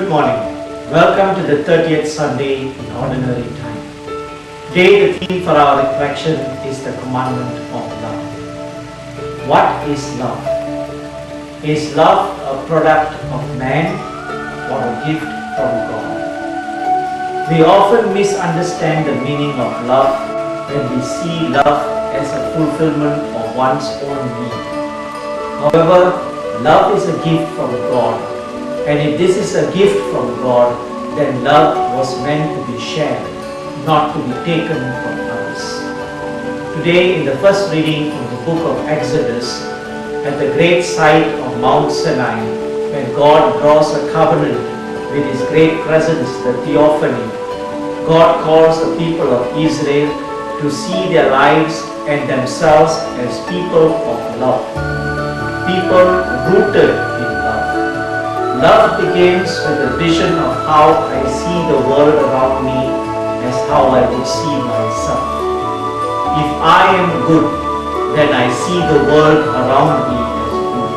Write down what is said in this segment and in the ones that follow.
Good morning. Welcome to the 30th Sunday in Ordinary Time. Today the theme for our reflection is the commandment of love. What is love? Is love a product of man or a gift from God? We often misunderstand the meaning of love when we see love as a fulfillment of one's own need. However, love is a gift from God. And if this is a gift from God, then love was meant to be shared, not to be taken from others. Today, in the first reading from the book of Exodus, at the great site of Mount Sinai, when God draws a covenant with His great presence, the theophany, God calls the people of Israel to see their lives and themselves as people of love, people rooted in love. Love begins with a vision of how I see the world around me as how I would see myself. If I am good, then I see the world around me as good.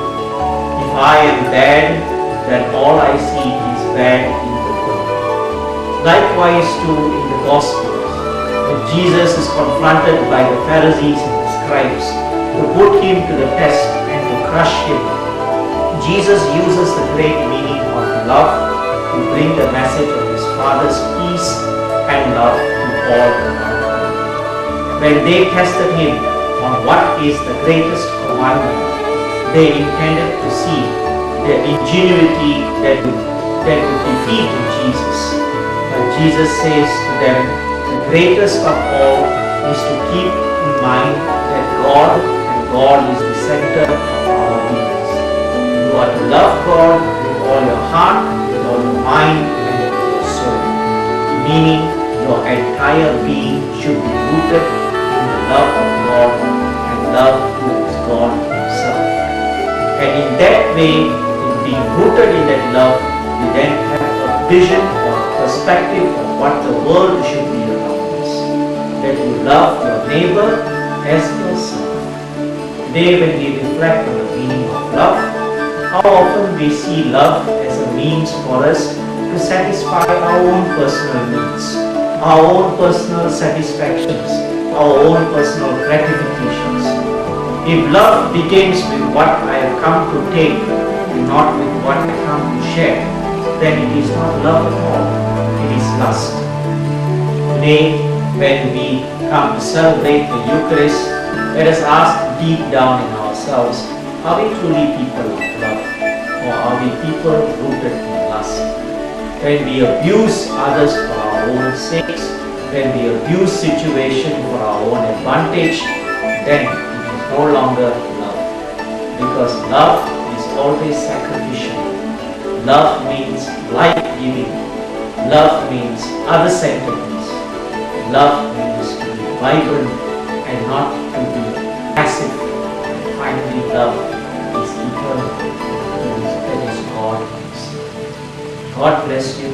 If I am bad, then all I see is bad in the world. Likewise too in the Gospels, when Jesus is confronted by the Pharisees and the scribes to put Him to the test and to crush Him, Jesus uses the great meaning of love to bring the message of His Father's peace and love to all around Him. When they tested Him on what is the greatest commandment, they intended to see the ingenuity that would defeat Jesus. But Jesus says to them, the greatest of all is to keep in mind that God and God is the center of our being. You are to love God with all your heart, with all your mind, and with your soul. Meaning, your entire being should be rooted in the love of God and love towards God Himself. And in that way, in being rooted in that love, we then have a vision or a perspective of what the world should be around us. That you love your neighbor as yourself. Today, when we reflect on the meaning of love, how often we see love as a means for us to satisfy our own personal needs, our own personal satisfactions, our own personal gratifications. If love begins with what I have come to take and not with what I come to share, then it is not love at all, it is lust. Today, when we come to celebrate the Eucharist, let us ask deep down in ourselves, are we truly people of love, or are we people rooted in lust? When we abuse others for our own sakes, when we abuse situations for our own advantage, then it is no longer love. Because love is always sacrificial. Love means life-giving. Love means other-centeredness. Love means to be vibrant and not to be passive. And finally, love is eternal. That is God. God bless you.